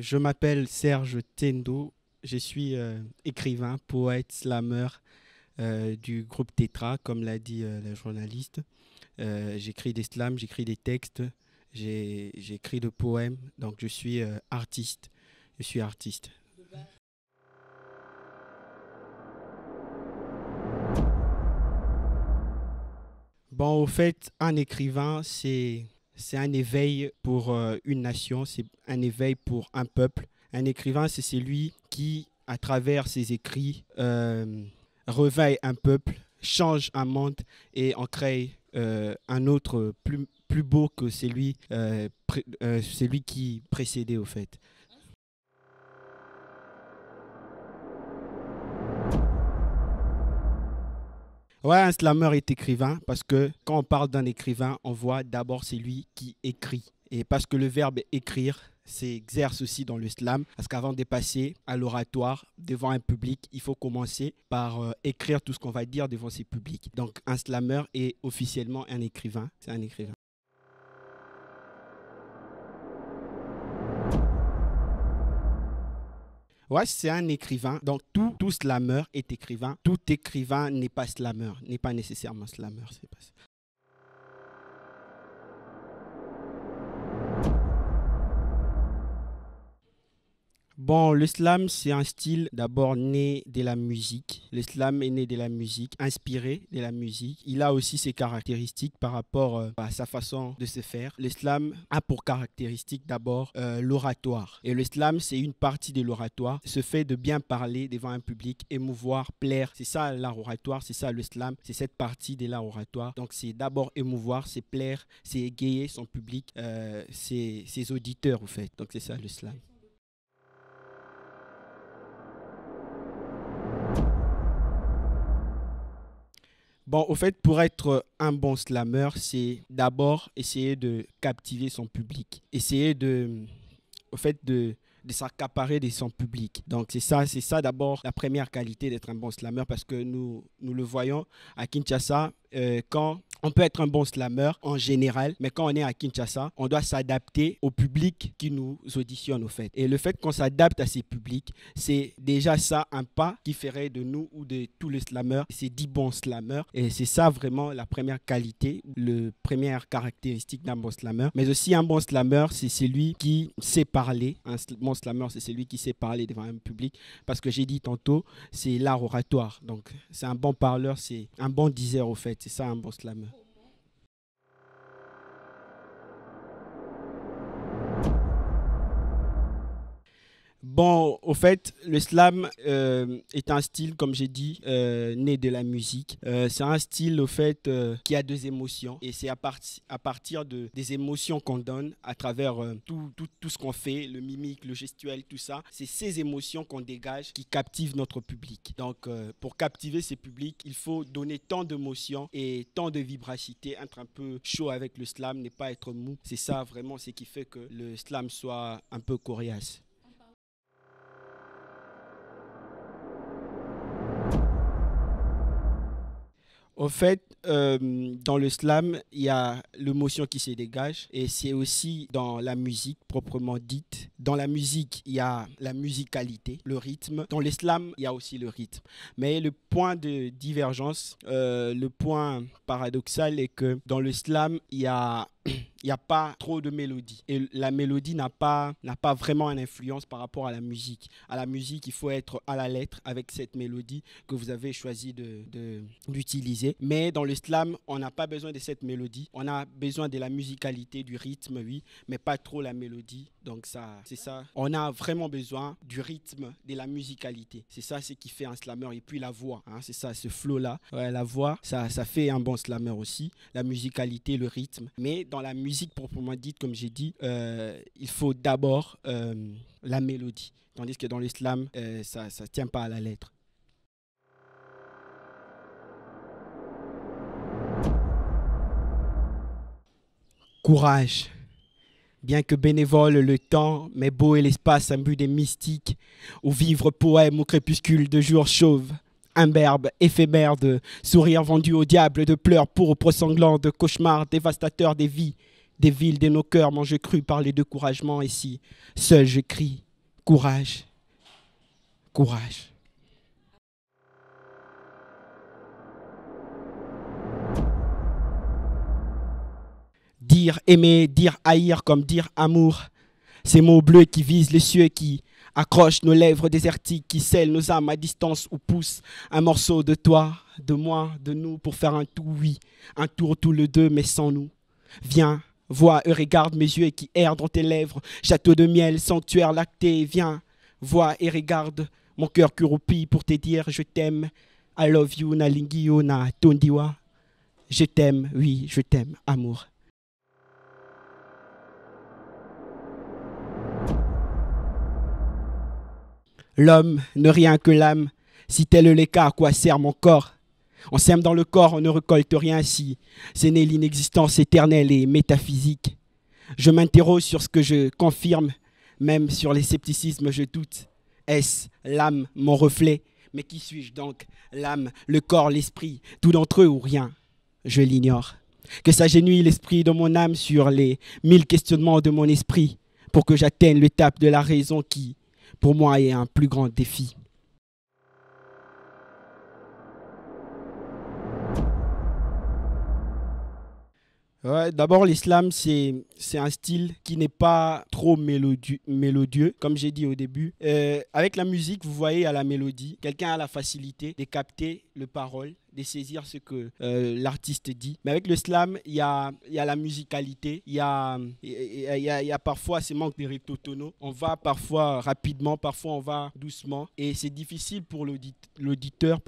Je m'appelle Serge Tendo, je suis écrivain, poète, slammer du groupe Tetra, comme l'a dit la journaliste. J'écris des slams, j'écris des textes, j'écris des poèmes, donc je suis artiste. Je suis artiste. Bon, au fait, un écrivain, c'est un éveil pour une nation, c'est un éveil pour un peuple. Un écrivain, c'est celui qui, à travers ses écrits, réveille un peuple, change un monde et en crée un autre plus beau que celui qui précédait, au fait. Ouais, un slammer est écrivain parce que quand on parle d'un écrivain, on voit d'abord c'est lui qui écrit. Et parce que le verbe écrire s'exerce aussi dans le slam, parce qu'avant de passer à l'oratoire devant un public, il faut commencer par écrire tout ce qu'on va dire devant ces publics. Donc un slammer est officiellement un écrivain. C'est un écrivain. Ouais, c'est un écrivain. Donc, tout slammer est écrivain. Tout écrivain n'est pas slammer, n'est pas nécessairement slammer. C'est pas ça. Bon, le slam, c'est un style d'abord né de la musique. Le slam est né de la musique, inspiré de la musique. Il a aussi ses caractéristiques par rapport à sa façon de se faire. Le slam a pour caractéristique d'abord l'oratoire. Et le slam, c'est une partie de l'oratoire. Ce fait de bien parler devant un public, émouvoir, plaire. C'est ça l'art oratoire, c'est ça le slam. C'est cette partie de l'art oratoire. Donc, c'est d'abord émouvoir, c'est plaire, c'est égayer son public, ses auditeurs, au fait. Donc, c'est ça le slam. Bon, au fait, pour être un bon slammer, c'est d'abord essayer de captiver son public. Essayer au fait, de s'accaparer de son public. Donc, c'est ça d'abord la première qualité d'être un bon slammer parce que nous le voyons à Kinshasa, quand on peut être un bon slammer en général, mais quand on est à Kinshasa, on doit s'adapter au public qui nous auditionne au fait. Et le fait qu'on s'adapte à ces publics, c'est déjà ça un pas qui ferait de nous ou de tous les slammers, c'est 10 bons slammers. Et c'est ça vraiment la première qualité, la première caractéristique d'un bon slammer. Mais aussi un bon slammer, c'est celui qui sait parler. Un bon slammer, c'est celui qui sait parler devant un public. Parce que j'ai dit tantôt, c'est l'art oratoire. Donc c'est un bon parleur, c'est un bon diseur au fait. C'est ça un bon slammer. Bon, au fait, le slam est un style, comme j'ai dit, né de la musique. C'est un style, au fait, qui a deux émotions. Et c'est à partir des émotions qu'on donne à travers tout ce qu'on fait, le mimique, le gestuel, tout ça. C'est ces émotions qu'on dégage qui captivent notre public. Donc, pour captiver ces publics, il faut donner tant d'émotions et tant de vibracité. Être un peu chaud avec le slam, ne pas être mou. C'est ça, vraiment, ce qui fait que le slam soit un peu coriace. Au fait, dans le slam, il y a l'émotion qui se dégage et c'est aussi dans la musique proprement dite. Dans la musique, il y a la musicalité, le rythme. Dans le slam, il y a aussi le rythme. Mais le point de divergence, le point paradoxal est que dans le slam, il n'y a pas trop de mélodie. Et la mélodie n'a pas vraiment une influence par rapport à la musique. À la musique, il faut être à la lettre avec cette mélodie que vous avez choisi d'utiliser. Mais dans le slam, on n'a pas besoin de cette mélodie. On a besoin de la musicalité, du rythme, oui, mais pas trop la mélodie. Donc ça, c'est ça. On a vraiment besoin du rythme, de la musicalité. C'est ça ce qui fait un slammer. Et puis la voix, hein, c'est ça, ce flow-là. Ouais, la voix, ça fait un bon slammer aussi. La musicalité, le rythme. Mais dans la musique proprement dite, comme j'ai dit, il faut d'abord la mélodie. Tandis que dans l'islam, ça ne tient pas à la lettre. Courage. Bien que bénévole le temps, mais beau est l'espace imbu des mystiques, où vivre poème au crépuscule de jours chauves. Imberbe, éphémère de sourires vendus au diable, de pleurs pourpres sanglants, de cauchemars dévastateurs des vies, des villes, de nos cœurs, moi je crus par les découragements ici. Seul je crie, Courage, courage. Dire aimer, dire haïr comme dire amour. Ces mots bleus qui visent les cieux, qui accrochent nos lèvres désertiques, qui scellent nos âmes à distance ou poussent un morceau de toi, de moi, de nous pour faire un tout, oui. Un tour tous les deux, mais sans nous. Viens, vois et regarde mes yeux qui errent dans tes lèvres. Château de miel, sanctuaire lacté, viens, vois et regarde mon cœur qui roupille pour te dire je t'aime. I love you, na lingio, na tondiwa. Je t'aime, oui, je t'aime, amour. L'homme ne rien que l'âme. Si tel est le cas, à quoi sert mon corps? On sème dans le corps, on ne récolte rien si ce n'est l'inexistence éternelle et métaphysique. Je m'interroge sur ce que je confirme, même sur les scepticismes je doute. Est-ce l'âme, mon reflet? Mais qui suis-je donc? L'âme, le corps, l'esprit, tout d'entre eux ou rien? Je l'ignore. Que s'agenouille l'esprit de mon âme sur les 1000 questionnements de mon esprit pour que j'atteigne l'étape de la raison qui, pour moi, est un plus grand défi. Ouais, d'abord, l'islam, c'est un style qui n'est pas trop mélodieux, comme j'ai dit au début. Avec la musique, vous voyez, à la mélodie, quelqu'un a la facilité de capter le parole, de saisir ce que l'artiste dit. Mais avec l'islam, il y a la musicalité, il y a parfois ce manque de recto-tono. On va parfois rapidement, parfois on va doucement. Et c'est difficile pour l'auditeur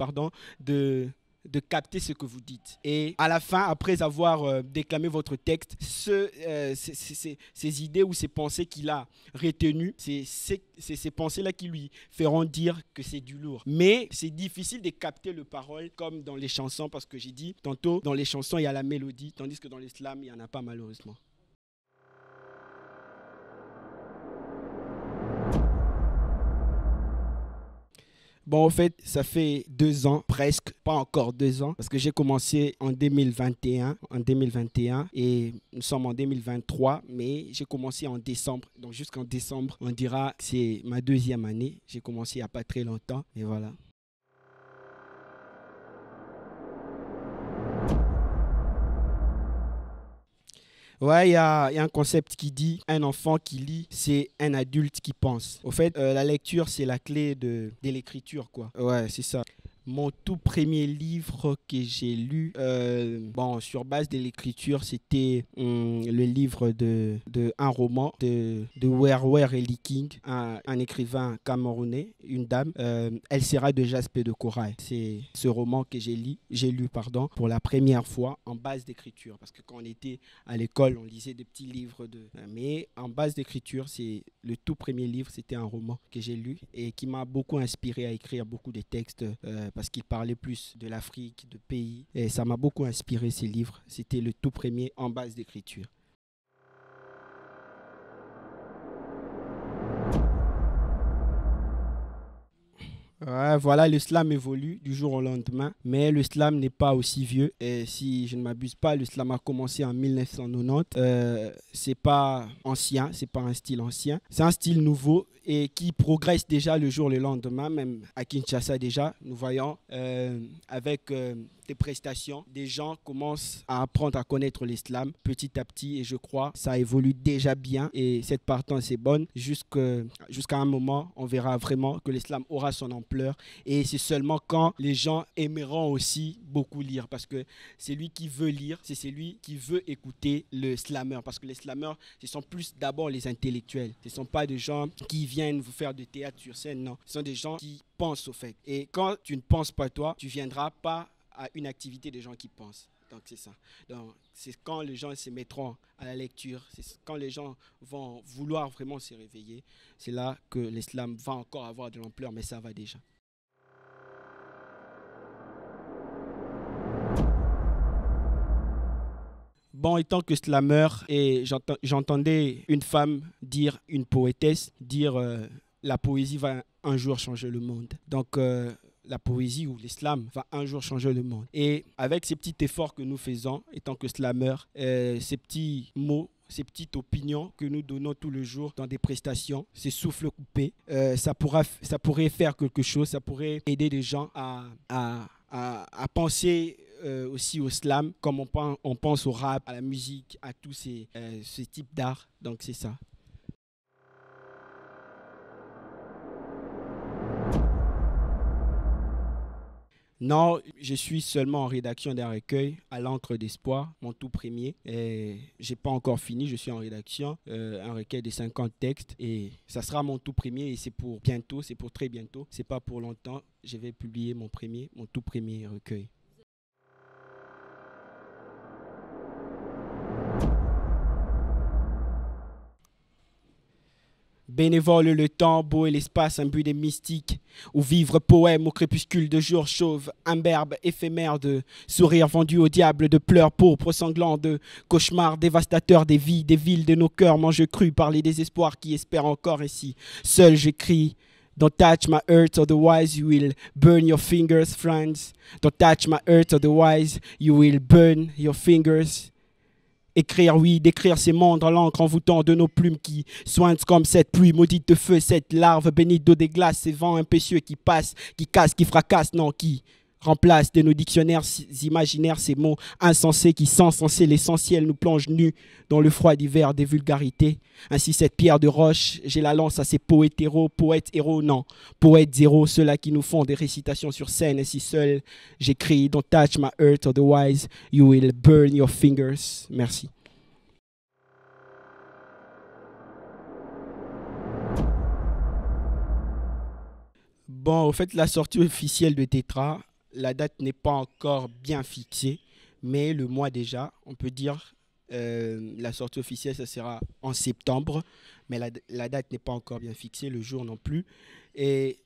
de capter ce que vous dites. Et à la fin, après avoir déclamé votre texte, ces idées ou ces pensées qu'il a retenues, c'est ces pensées-là qui lui feront dire que c'est du lourd. Mais c'est difficile de capter le parole comme dans les chansons, parce que j'ai dit tantôt, dans les chansons, il y a la mélodie, tandis que dans l'islam, il n'y en a pas malheureusement. Bon, en fait, ça fait 2 ans, presque, pas encore 2 ans, parce que j'ai commencé en 2021, et nous sommes en 2023, mais j'ai commencé en décembre. Donc jusqu'en décembre, on dira que c'est ma 2e année. J'ai commencé il n'y a pas très longtemps, et voilà. Ouais, il y a un concept qui dit un enfant qui lit, c'est un adulte qui pense. Au fait, la lecture, c'est la clé de l'écriture, quoi. Ouais, c'est ça. Mon tout premier livre que j'ai lu, bon, sur base de l'écriture, c'était le livre de un roman de Werwer Eli King, un écrivain camerounais, une dame. Elle sera de Jaspe de Corail. C'est ce roman que j'ai lu pour la première fois en base d'écriture. Parce que quand on était à l'école, on lisait des petits livres mais en base d'écriture, c'est le tout premier livre, c'était un roman que j'ai lu et qui m'a beaucoup inspiré à écrire beaucoup de textes. Parce qu'il parlait plus de l'Afrique, de pays. Et ça m'a beaucoup inspiré ces livres. C'était le tout premier en base d'écriture. Ouais, voilà, l'islam évolue du jour au lendemain, mais l'islam n'est pas aussi vieux. Et si je ne m'abuse pas, l'islam a commencé en 1990. C'est pas ancien, c'est pas un style ancien. C'est un style nouveau et qui progresse déjà le jour le lendemain, même à Kinshasa déjà. Nous voyons avec des prestations, des gens commencent à apprendre à connaître l'islam petit à petit et je crois que ça évolue déjà bien et cette partance est bonne jusqu'à un moment on verra vraiment que l'islam aura son ampleur et c'est seulement quand les gens aimeront aussi beaucoup lire parce que c'est lui qui veut lire, c'est celui qui veut écouter le slammer parce que les slammers ce sont plus d'abord les intellectuels, ce ne sont pas des gens qui viennent vous faire du théâtre sur scène, non, ce sont des gens qui pensent au fait et quand tu ne penses pas toi, tu ne viendras pas à une activité des gens qui pensent. Donc c'est ça. Donc c'est quand les gens se mettront à la lecture, c'est quand les gens vont vouloir vraiment se réveiller, c'est là que l'islam va encore avoir de l'ampleur, mais ça va déjà. Bon, étant que slammer, et j'entendais une femme dire, une poétesse, dire la poésie va un jour changer le monde. Donc la poésie ou l'islam va un jour changer le monde. Et avec ces petits efforts que nous faisons, étant que slammer, ces petits mots ces petites opinions que nous donnons tous les jours dans des prestations, ces souffles coupés, ça pourrait faire quelque chose, ça pourrait aider les gens à penser aussi au slam, comme on pense au rap, à la musique, à tous ces types d'art. Donc c'est ça. Non, je suis seulement en rédaction d'un recueil à l'encre d'espoir, mon tout premier. Et j'ai pas encore fini, je suis en rédaction, un recueil de 50 textes. Et ça sera mon tout premier et c'est pour bientôt, c'est pour très bientôt. C'est pas pour longtemps. Je vais publier mon tout premier recueil. Bénévole le temps, beau et l'espace, un but des mystiques, où vivre poème au crépuscule de jour chauve, imberbe, éphémère de sourires vendus au diable, de pleurs pourpres sanglants, de cauchemars dévastateurs des vies, des villes, de nos cœurs, mange cru par les désespoirs qui espèrent encore ici. Seul j'écris. Don't touch my earth, otherwise you will burn your fingers, friends. Don't touch my earth, otherwise you will burn your fingers. Écrire, oui, décrire ces mondes en l'encre envoûtant de nos plumes qui soignent comme cette pluie maudite de feu, cette larve bénite d'eau des glaces, ces vents impétueux qui passent, qui cassent, qui fracassent, non, qui remplacent de nos dictionnaires imaginaires ces mots insensés qui, sans senser l'essentiel, nous plongent nus dans le froid d'hiver des vulgarités. Ainsi, cette pierre de roche, j'ai la lance à ces poètes héros, non, poètes zéro, ceux-là qui nous font des récitations sur scène. Ainsi seul, j'écris, don't touch my earth, otherwise you will burn your fingers. Merci. Bon, au fait, la sortie officielle de Tétra, la date n'est pas encore bien fixée, mais le mois déjà, on peut dire, la sortie officielle, ça sera en septembre, mais la date n'est pas encore bien fixée, le jour non plus. Et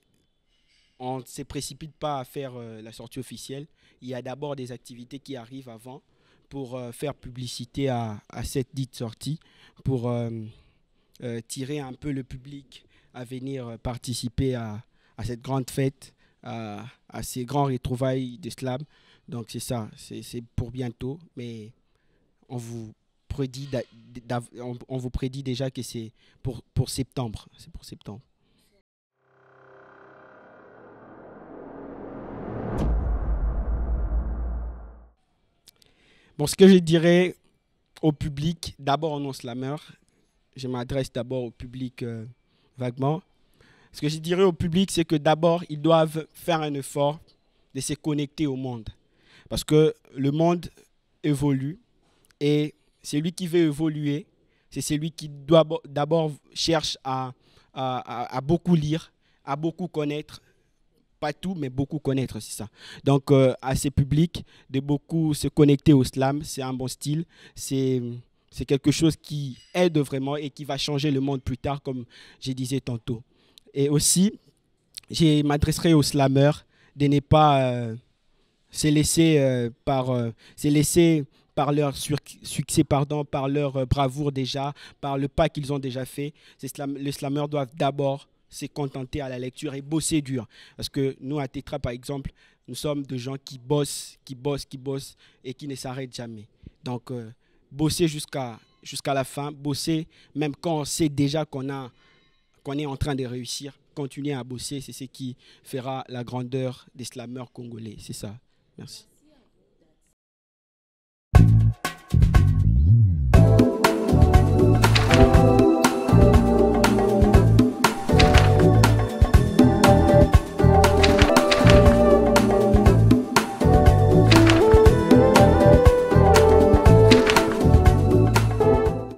on ne se précipite pas à faire la sortie officielle. Il y a d'abord des activités qui arrivent avant pour faire publicité à cette dite sortie, pour tirer un peu le public à venir participer à cette grande fête, à ces grands retrouvailles de slam. Donc c'est ça, c'est pour bientôt, mais on vous on vous prédit déjà que c'est pour septembre. C'est pour septembre. Bon, ce que je dirais au public, d'abord non slammer, je m'adresse d'abord au public vaguement. Ce que je dirais au public, c'est que d'abord, ils doivent faire un effort de se connecter au monde. Parce que le monde évolue et celui qui veut évoluer, c'est celui qui doit d'abord cherche à beaucoup lire, à beaucoup connaître. Pas tout, mais beaucoup connaître, c'est ça. Donc, à ces publics, de beaucoup se connecter au slam, c'est un bon style. C'est quelque chose qui aide vraiment et qui va changer le monde plus tard, comme je disais tantôt. Et aussi, je m'adresserai aux slammers de ne pas se laisser par leur succès, pardon, par leur bravoure déjà, par le pas qu'ils ont déjà fait. Les slammers doivent d'abord se contenter à la lecture et bosser dur. Parce que nous, à Tétra, par exemple, nous sommes des gens qui bossent et qui ne s'arrêtent jamais. Donc, bosser jusqu'à la fin, bosser même quand on sait déjà qu'on est en train de réussir, continuer à bosser, c'est ce qui fera la grandeur des slammeurs congolais. C'est ça. Merci.